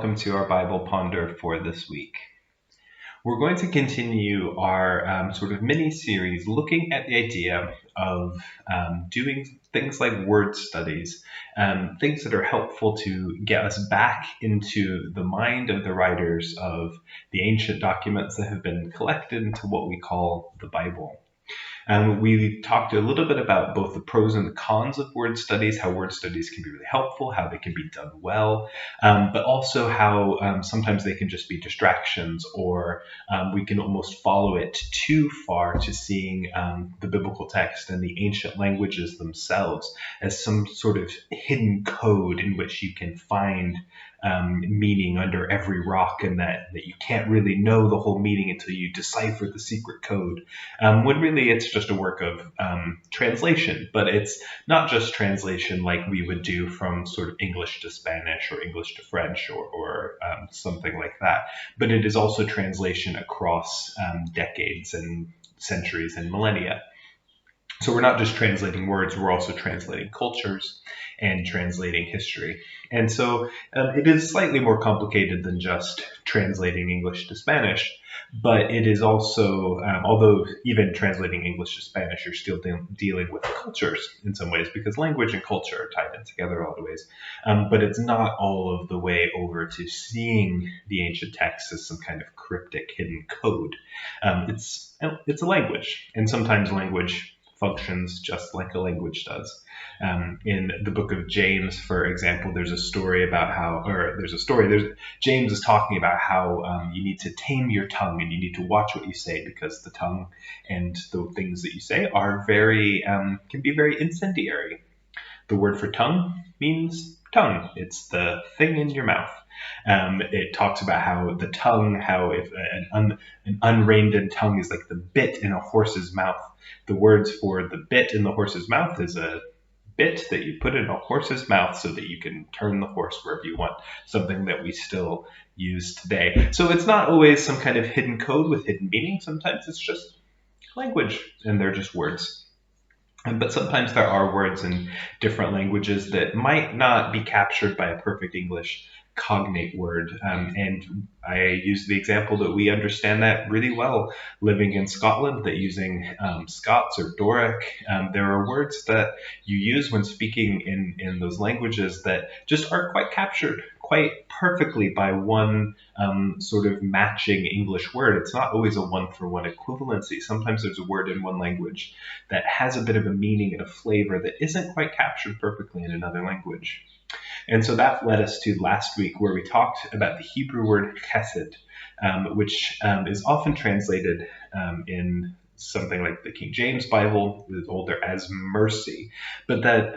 welcome to our Bible Ponder for this week. We're going to continue our sort of mini series looking at the idea of doing things like word studies, things that are helpful to get us back into the mind of the writers of the ancient documents that have been collected into what we call the Bible. We talked a little bit about both the pros and the cons of word studies, how word studies can be really helpful, how they can be done well, but also how sometimes they can just be distractions, or we can almost follow it too far to seeing the biblical text and the ancient languages themselves as some sort of hidden code in which you can find meaning under every rock, and that you can't really know the whole meaning until you decipher the secret code, when really it's just a work of translation. But it's not just translation like we would do from sort of English to Spanish or English to French or something like that, but it is also translation across decades and centuries and millennia. So we're not just translating words, we're also translating cultures and translating history. And so it is slightly more complicated than just translating English to Spanish, but it is also, although even translating English to Spanish, you're still dealing with cultures in some ways, because language and culture are tied in together a lot of ways. But it's not all of the way over to seeing the ancient texts as some kind of cryptic hidden code. It's a language, and sometimes language functions just like a language does. In the book of James, for example, James is talking about how you need to tame your tongue and you need to watch what you say, because the tongue and the things that you say are can be very incendiary. The word for tongue means tongue. It's the thing in your mouth. It talks about how the tongue, how if an unreined tongue is like the bit in a horse's mouth. The words for the bit in the horse's mouth is a bit that you put in a horse's mouth so that you can turn the horse wherever you want, something that we still use today. So it's not always some kind of hidden code with hidden meaning. Sometimes it's just language and they're just words. But sometimes there are words in different languages that might not be captured by a perfect English cognate word. And I use the example that we understand that really well living in Scotland, that using Scots or Doric, there are words that you use when speaking in those languages that just aren't quite captured quite perfectly by one sort of matching English word. It's not always a one-for-one equivalency. Sometimes there's a word in one language that has a bit of a meaning and a flavor that isn't quite captured perfectly in another language. And so that led us to last week, where we talked about the Hebrew word chesed, which is often translated in something like the King James Bible, is older, as mercy. But that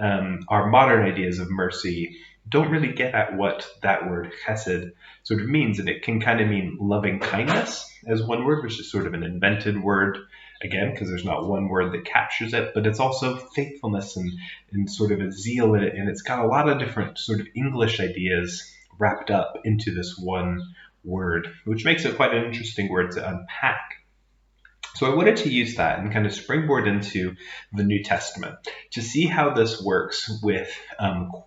our modern ideas of mercy don't really get at what that word chesed sort of means. And it can kind of mean loving kindness as one word, which is sort of an invented word, again, because there's not one word that captures it, but it's also faithfulness and sort of a zeal in it. And it's got a lot of different sort of English ideas wrapped up into this one word, which makes it quite an interesting word to unpack. So I wanted to use that and kind of springboard into the New Testament to see how this works with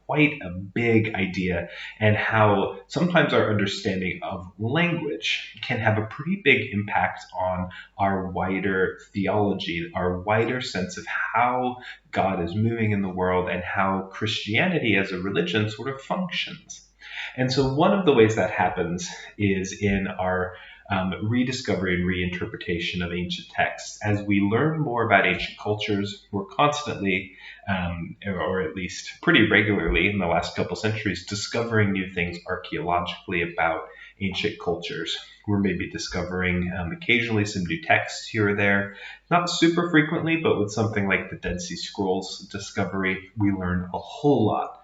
quite a big idea, and how sometimes our understanding of language can have a pretty big impact on our wider theology, our wider sense of how God is moving in the world and how Christianity as a religion sort of functions. And so one of the ways that happens is in our rediscovery and reinterpretation of ancient texts. As we learn more about ancient cultures, we're constantly, or at least pretty regularly in the last couple centuries, discovering new things archaeologically about ancient cultures. We're maybe discovering occasionally some new texts here or there, not super frequently, but with something like the Dead Sea Scrolls discovery, we learn a whole lot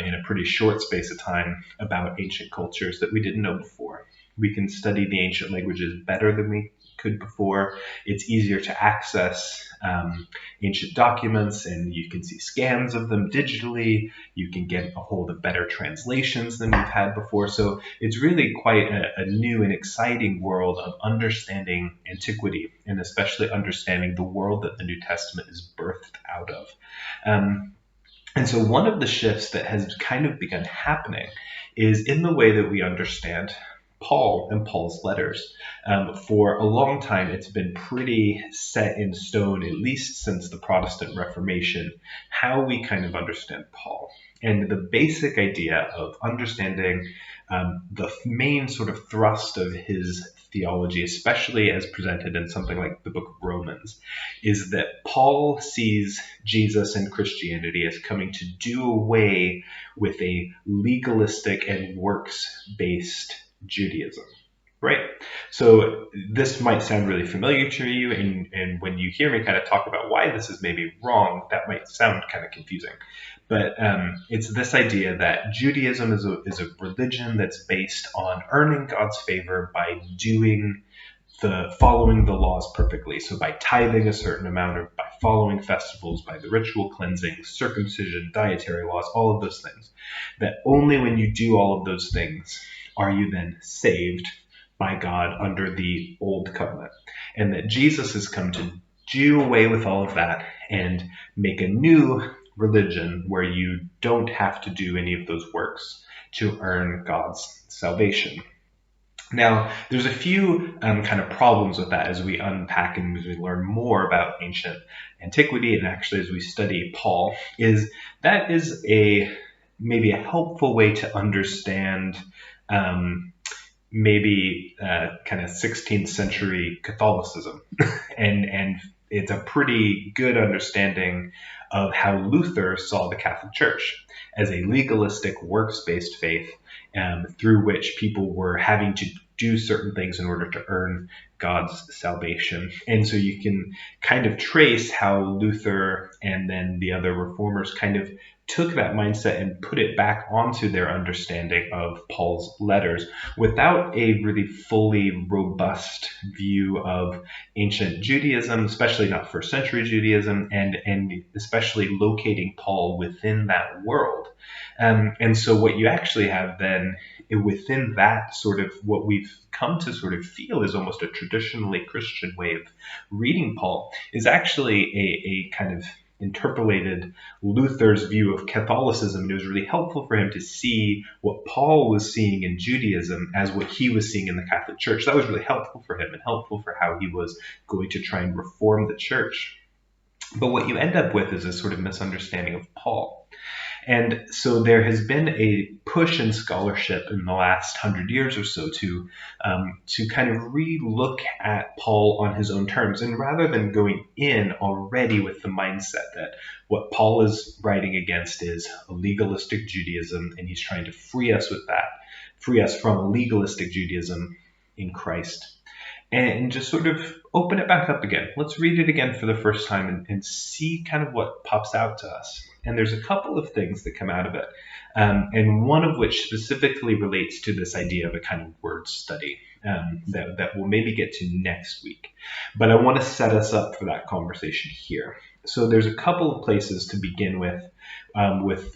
in a pretty short space of time about ancient cultures that we didn't know before. We can study the ancient languages better than we could before. It's easier to access ancient documents, and you can see scans of them digitally. You can get a hold of better translations than we've had before. So it's really quite a new and exciting world of understanding antiquity, and especially understanding the world that the New Testament is birthed out of. And so one of the shifts that has kind of begun happening is in the way that we understand Paul and Paul's letters. For a long time, it's been pretty set in stone, at least since the Protestant Reformation, how we kind of understand Paul. And the basic idea of understanding the main sort of thrust of his theology, especially as presented in something like the book of Romans, is that Paul sees Jesus and Christianity as coming to do away with a legalistic and works-based Judaism. Right. So this might sound really familiar to you, and when you hear me kind of talk about why this is maybe wrong, that might sound kind of confusing. But it's this idea that Judaism is a religion that's based on earning God's favor by following the laws perfectly. So by tithing a certain amount, or by following festivals, by the ritual cleansing, circumcision, dietary laws, all of those things. That only when you do all of those things are you then saved by God under the old covenant, and that Jesus has come to do away with all of that and make a new religion where you don't have to do any of those works to earn God's salvation. Now, there's a few kind of problems with that as we unpack and as we learn more about ancient antiquity, and actually as we study Paul, is that is maybe a helpful way to understand maybe kind of 16th century Catholicism. and it's a pretty good understanding of how Luther saw the Catholic Church as a legalistic, works-based faith through which people were having to do certain things in order to earn God's salvation. And so you can kind of trace how Luther and then the other reformers kind of took that mindset and put it back onto their understanding of Paul's letters without a really fully robust view of ancient Judaism, especially not first century Judaism, and especially locating Paul within that world. And so what you actually have then within that sort of what we've come to sort of feel is almost a traditionally Christian way of reading Paul is actually a kind of interpolated Luther's view of Catholicism, and it was really helpful for him to see what Paul was seeing in Judaism as what he was seeing in the Catholic Church. That was really helpful for him and helpful for how he was going to try and reform the church. But what you end up with is a sort of misunderstanding of Paul. And so there has been a push in scholarship in the last 100 years or so to kind of re-look at Paul on his own terms. And rather than going in already with the mindset that what Paul is writing against is a legalistic Judaism, and he's trying to free us from a legalistic Judaism in Christ. And just sort of open it back up again. Let's read it again for the first time and see kind of what pops out to us. And there's a couple of things that come out of it, and one of which specifically relates to this idea of a kind of word study that we'll maybe get to next week. But I want to set us up for that conversation here. So there's a couple of places to begin with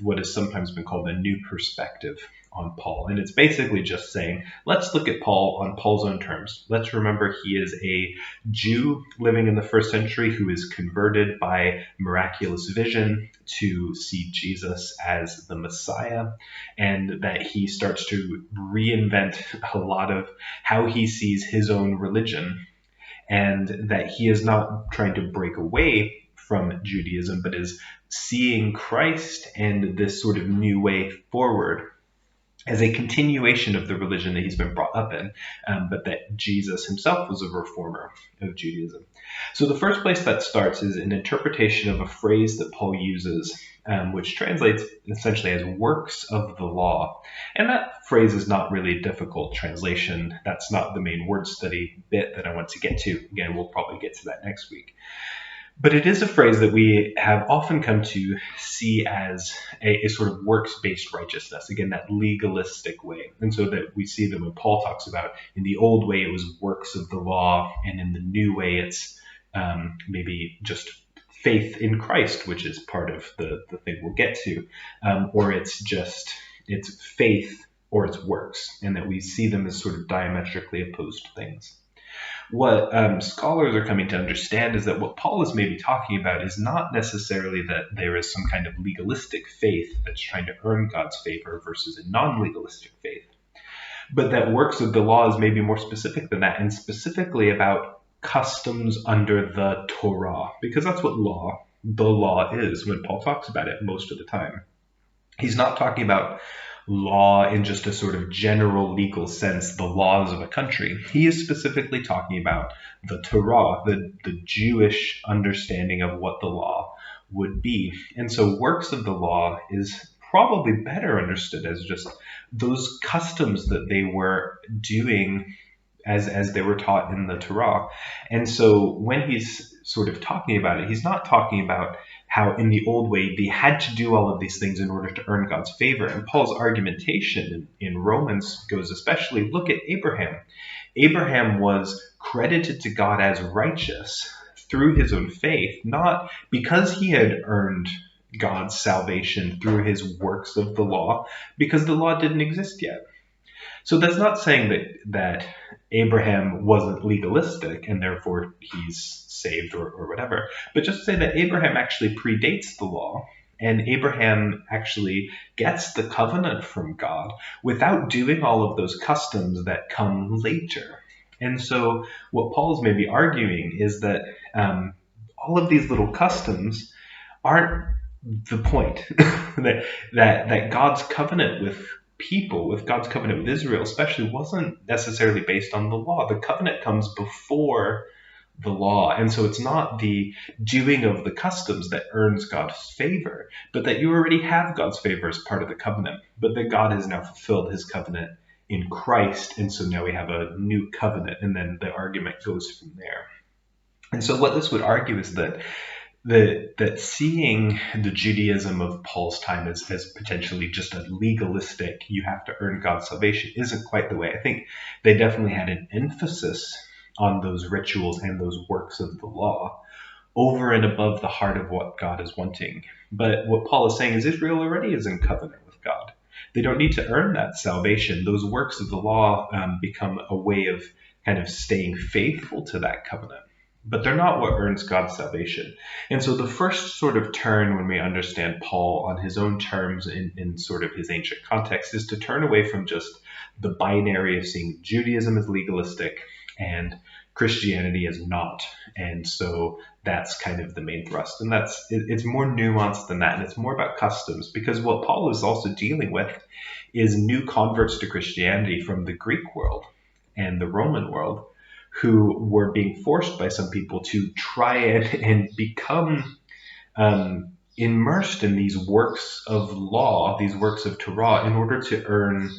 what has sometimes been called a new perspective on Paul. And it's basically just saying, let's look at Paul on Paul's own terms. Let's remember he is a Jew living in the first century who is converted by miraculous vision to see Jesus as the Messiah, and that he starts to reinvent a lot of how he sees his own religion, and that he is not trying to break away from Judaism, but is seeing Christ and this sort of new way forward as a continuation of the religion that he's been brought up in, but that Jesus himself was a reformer of Judaism. So the first place that starts is an interpretation of a phrase that Paul uses, which translates essentially as works of the law. And that phrase is not really a difficult translation. That's not the main word study bit that I want to get to. Again, we'll probably get to that next week. But it is a phrase that we have often come to see as a sort of works-based righteousness, again, that legalistic way. And so that we see that when Paul talks about in the old way, it was works of the law, and in the new way, it's maybe just faith in Christ, which is part of the thing we'll get to, or it's faith or it's works, and that we see them as sort of diametrically opposed things. What scholars are coming to understand is that what Paul is maybe talking about is not necessarily that there is some kind of legalistic faith that's trying to earn God's favor versus a non-legalistic faith, but that works of the law is maybe more specific than that, and specifically about customs under the Torah, because that's what the law is when Paul talks about it most of the time. He's not talking about law in just a sort of general legal sense, the laws of a country. He is specifically talking about the Torah, the Jewish understanding of what the law would be. And so works of the law is probably better understood as just those customs that they were doing as they were taught in the Torah. And so when he's sort of talking about it, he's not talking about how in the old way they had to do all of these things in order to earn God's favor. And Paul's argumentation in Romans goes especially, look at Abraham. Abraham was credited to God as righteous through his own faith, not because he had earned God's salvation through his works of the law, because the law didn't exist yet. So that's not saying that Abraham wasn't legalistic and therefore he's saved or whatever, but just to say that Abraham actually predates the law, and Abraham actually gets the covenant from God without doing all of those customs that come later. And so what Paul's maybe arguing is that all of these little customs aren't the point. that God's covenant with people, with God's covenant with Israel especially, wasn't necessarily based on the law. The covenant comes before the law, and so it's not the doing of the customs that earns God's favor, but that you already have God's favor as part of the covenant, but that God has now fulfilled his covenant in Christ, and so now we have a new covenant, and then the argument goes from there. And so what this would argue is that seeing the Judaism of Paul's time as potentially just a legalistic, you have to earn God's salvation, isn't quite the way. I think they definitely had an emphasis on those rituals and those works of the law over and above the heart of what God is wanting. But what Paul is saying is Israel already is in covenant with God. They don't need to earn that salvation. Those works of the law become a way of kind of staying faithful to that covenant, but they're not what earns God's salvation. And so the first sort of turn when we understand Paul on his own terms in sort of his ancient context is to turn away from just the binary of seeing Judaism as legalistic and Christianity as not. And so that's kind of the main thrust. And it's more nuanced than that. And it's more about customs, because what Paul is also dealing with is new converts to Christianity from the Greek world and the Roman world, who were being forced by some people to try and become immersed in these works of law, these works of Torah, in order to earn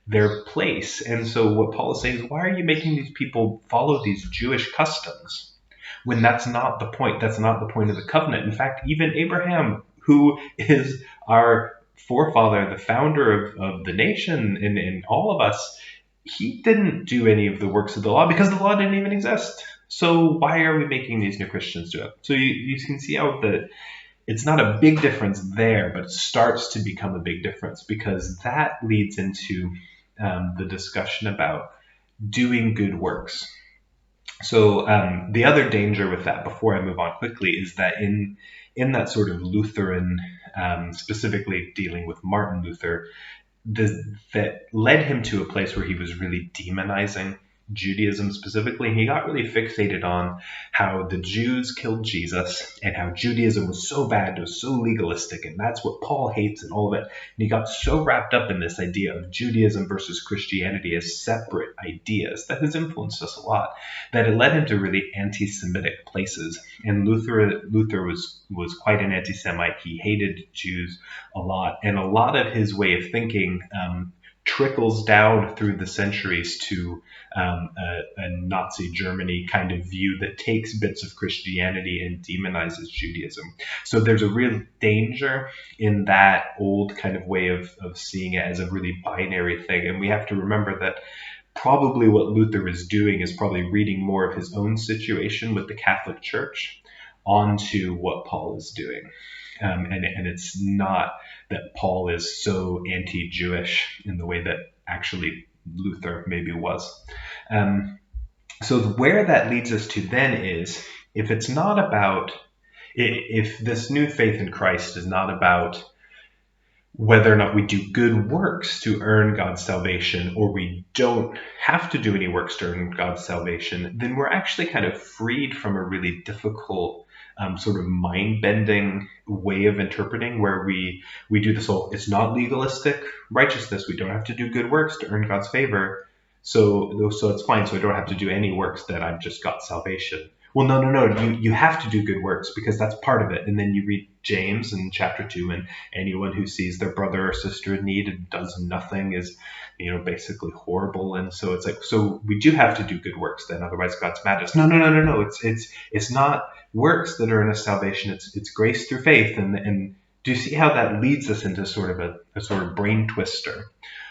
their place. And so what Paul is saying is, why are you making these people follow these Jewish customs when that's not the point? That's not the point of the covenant. In fact, even Abraham, who is our forefather, the founder of the nation and all of us, he didn't do any of the works of the law because the law didn't even exist. So why are we making these new Christians do it? So you can see how it's not a big difference there, but it starts to become a big difference, because that leads into the discussion about doing good works. So the other danger with that, before I move on quickly, is that in that sort of Lutheran, specifically dealing with Martin Luther, that led him to a place where he was really demonizing Judaism specifically. He got really fixated on how the Jews killed Jesus and how Judaism was so bad, it was so legalistic, and that's what Paul hates and all of it. And he got so wrapped up in this idea of Judaism versus Christianity as separate ideas that has influenced us a lot, that it led him to really anti-Semitic places. And Luther was quite an anti-Semite. He hated Jews a lot, and a lot of his way of thinking trickles down through the centuries to a Nazi Germany kind of view that takes bits of Christianity and demonizes Judaism. So there's a real danger in that old kind of way of seeing it as a really binary thing. And we have to remember that probably what Luther is doing is probably reading more of his own situation with the Catholic Church onto what Paul is doing. And it's not that Paul is so anti-Jewish in the way that actually Luther maybe was. So where that leads us to then is, if it's not about, if this new faith in Christ is not about whether or not we do good works to earn God's salvation, or we don't have to do any works to earn God's salvation, then we're actually kind of freed from a really difficult sort of mind-bending way of interpreting, where we do this whole, it's not legalistic righteousness, we don't have to do good works to earn God's favor, so it's fine, so I don't have to do any works, then I've just got salvation. Well, no, you have to do good works because that's part of it. And then you read James in chapter 2, and anyone who sees their brother or sister in need and does nothing is, basically horrible. And so it's like, so we do have to do good works then, otherwise God's mad at us. No. It's not works that earn us salvation. It's grace through faith. And do you see how that leads us into sort of a sort of brain twister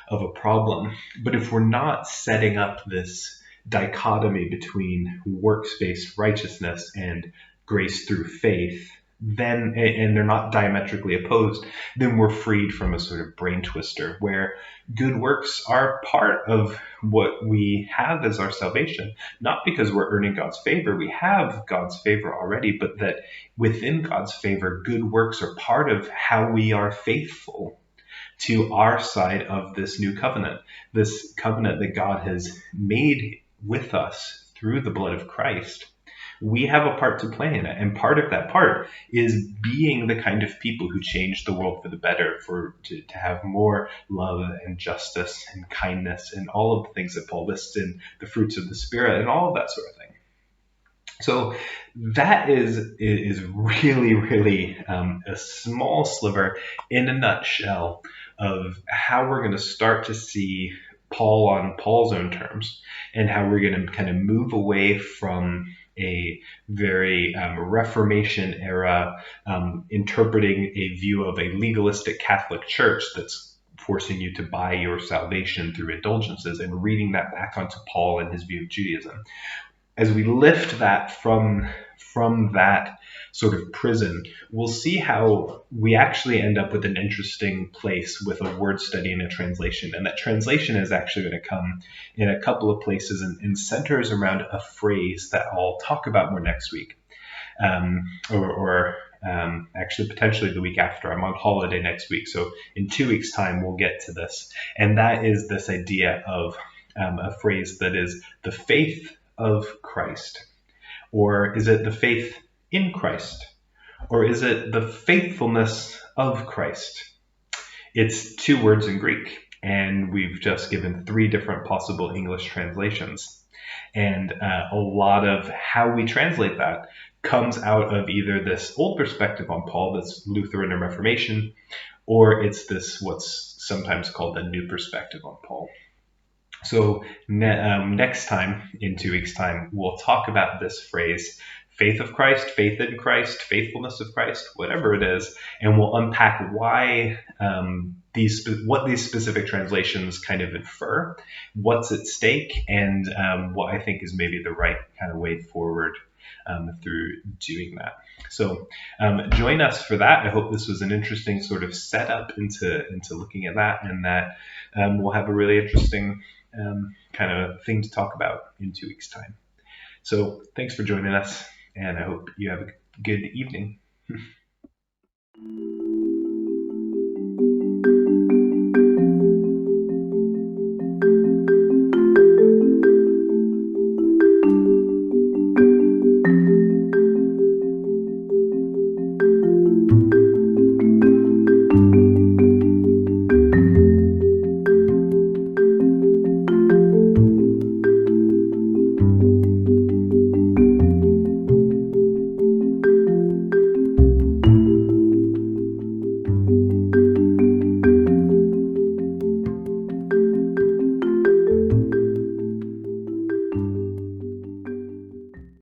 of a problem? But if we're not setting up this dichotomy between works-based righteousness and grace through faith, then, and they're not diametrically opposed, then we're freed from a sort of brain twister where good works are part of what we have as our salvation, not because we're earning God's favor. We have God's favor already, but that within God's favor, good works are part of how we are faithful to our side of this new covenant, this covenant that God has made with us through the blood of Christ. We have a part to play in it. And part of that part is being the kind of people who change the world for the better, to have more love and justice and kindness and all of the things that Paul lists in the fruits of the Spirit and all of that sort of thing. So that is really, really a small sliver in a nutshell of how we're going to start to see Paul on Paul's own terms, and how we're going to kind of move away from a very Reformation era interpreting a view of a legalistic Catholic Church that's forcing you to buy your salvation through indulgences, and reading that back onto Paul and his view of Judaism. As we lift that from that sort of prison, we'll see how we actually end up with an interesting place with a word study and a translation. And that translation is actually going to come in a couple of places and centers around a phrase that I'll talk about more next week. Or actually potentially the week after. I'm on holiday next week. So in 2 weeks' time, we'll get to this. And that is this idea of a phrase that is the faith of Christ. Or is it the faith in Christ? Or is it the faithfulness of Christ? It's 2 words in Greek, and we've just given 3 different possible English translations. And a lot of how we translate that comes out of either this old perspective on Paul, this Lutheran and Reformation, or it's this what's sometimes called the new perspective on Paul. So next time, in 2 weeks' time, we'll talk about this phrase, faith of Christ, faith in Christ, faithfulness of Christ, whatever it is, and we'll unpack why what these specific translations kind of infer, what's at stake, and what I think is maybe the right kind of way forward through doing that. So join us for that. I hope this was an interesting sort of setup into looking at that, and that we'll have a really interesting kind of thing to talk about in 2 weeks' time. So thanks for joining us, and I hope you have a good evening.